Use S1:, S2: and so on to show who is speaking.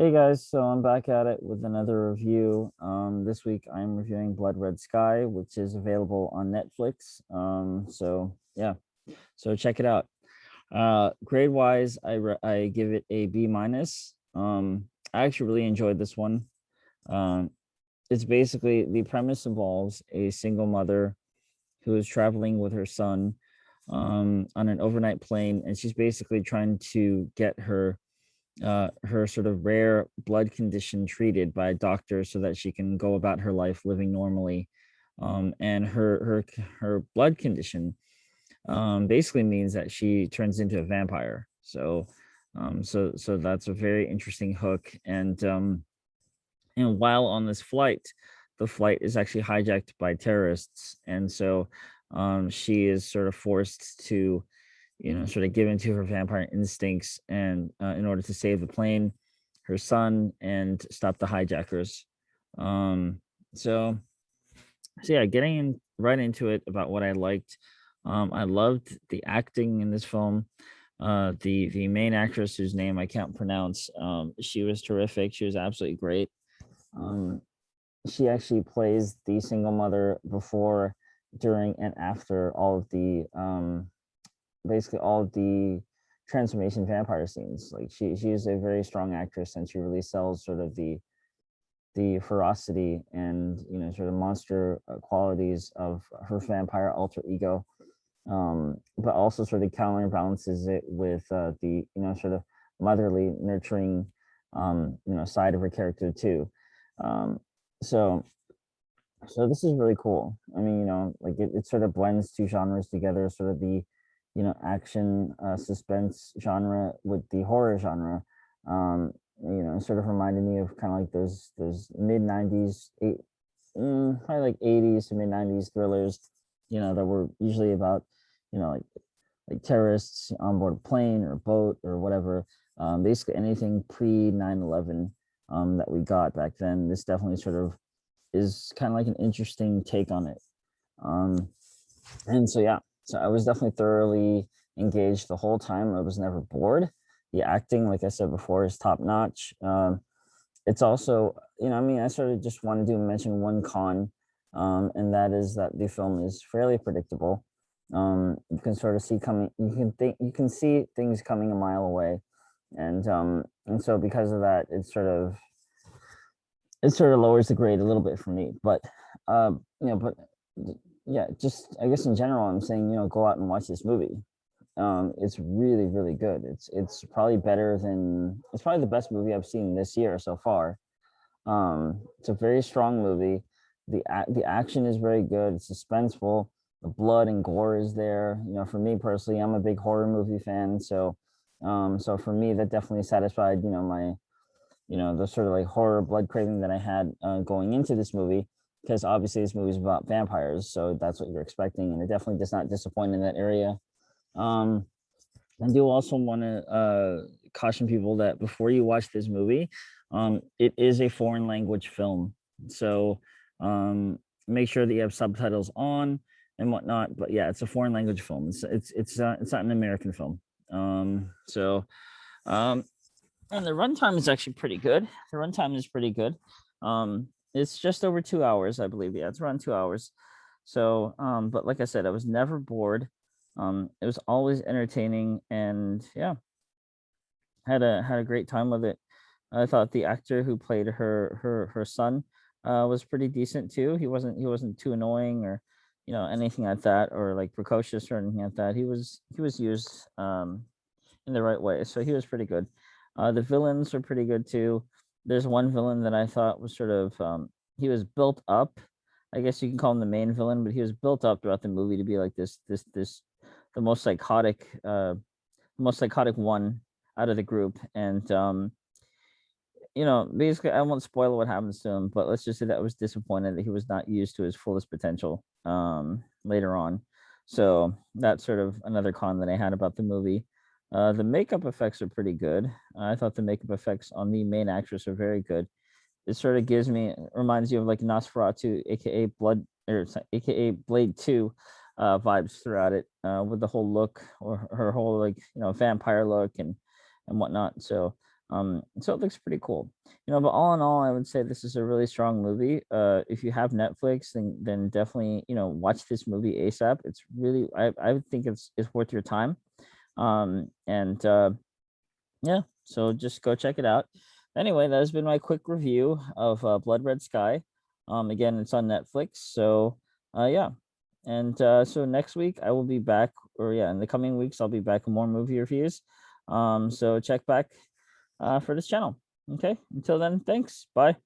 S1: Hey guys, so I'm back at it with another review. This week I'm reviewing Blood Red Sky, which is available on Netflix. So yeah, so check it out. Grade wise, I give it a B minus. I actually really enjoyed this one. Um, it's basically the premise involves a single mother who is traveling with her son on an overnight plane, and she's basically trying to get her sort of rare blood condition treated by a doctor so that she can go about her life living normally. And her blood condition basically means that she turns into a vampire. So that's a very interesting hook. And while on this flight, the flight is actually hijacked by terrorists, and so she is sort of forced to sort of give into her vampire instincts and in order to save the plane, her son, and stop the hijackers. Um, so, so yeah, getting right into it about what I liked. I loved the acting in this film. The main actress whose name I can't pronounce, she was terrific. She was absolutely great. Um, she actually plays the single mother before, during, and after all of the basically all of the transformation vampire scenes. Like she is a very strong actress, and she really sells sort of the ferocity and sort of monster qualities of her vampire alter ego. But also sort of counterbalances it with the sort of motherly, nurturing side of her character too. Um, so so this is really cool. I mean, like it sort of blends two genres together, sort of the, action suspense genre with the horror genre. Sort of reminded me of kind of like those mid '90s, probably like '80s to mid '90s thrillers, that were usually about, like terrorists on board a plane or a boat or whatever. Basically anything pre 9/11 that we got back then. This definitely sort of is kind of like an interesting take on it. Um, and so yeah, so I was definitely thoroughly engaged the whole time. I was never bored. The acting, like I said before, is top notch. It's also, I mean, I sort of just wanted to mention one con, and that is that the film is fairly predictable. You can sort of see coming. You can see things coming a mile away, and so because of that, it sort of lowers the grade a little bit for me. But but yeah, just I guess in general, I'm saying go out and watch this movie. It's really really good. It's probably better than it's probably the best movie I've seen this year so far. It's a very strong movie. The action is very good. It's suspenseful. The blood and gore is there. For me personally, I'm a big horror movie fan, so for me that definitely satisfied my the sort of like horror blood craving that I had going into this movie, because obviously this movie is about vampires, so that's what you're expecting, and it definitely does not disappoint in that area. Um, I do also want to caution people that before you watch this movie, it is a foreign language film, so um, make sure that you have subtitles on and whatnot. But yeah, it's a foreign language film. It's not an American film. So um, and the runtime is actually pretty good. The runtime is pretty good. It's just over 2 hours, I believe. Yeah, it's around 2 hours. So, but like I said, I was never bored. It was always entertaining, and yeah, had a great time with it. I thought the actor who played her son was pretty decent too. He wasn't too annoying or anything like that, or like precocious or anything like that. He was used in the right way. So he was pretty good. The villains were pretty good too. There's one villain that I thought was sort of he was built up. I guess you can call him the main villain, but he was built up throughout the movie to be like this the most psychotic one out of the group. And basically I won't spoil what happens to him, but let's just say that I was disappointed that he was not used to his fullest potential later on. So that's sort of another con that I had about the movie. The makeup effects are pretty good. I thought the makeup effects on the main actress are very good. It sort of reminds you of like Nosferatu, aka Blood, or aka Blade 2 vibes throughout it, with the whole look, or her whole like vampire look and whatnot. So So it looks pretty cool. But all in all, I would say this is a really strong movie. If you have Netflix, then definitely, watch this movie ASAP. It's really, I would think it's worth your time. And Yeah, so just go check it out. Anyway, that has been my quick review of Blood Red Sky. Again, it's on Netflix. So yeah. And so next week I will be back, or yeah, in the coming weeks I'll be back with more movie reviews. So check back for this channel. Okay. Until then, thanks. Bye.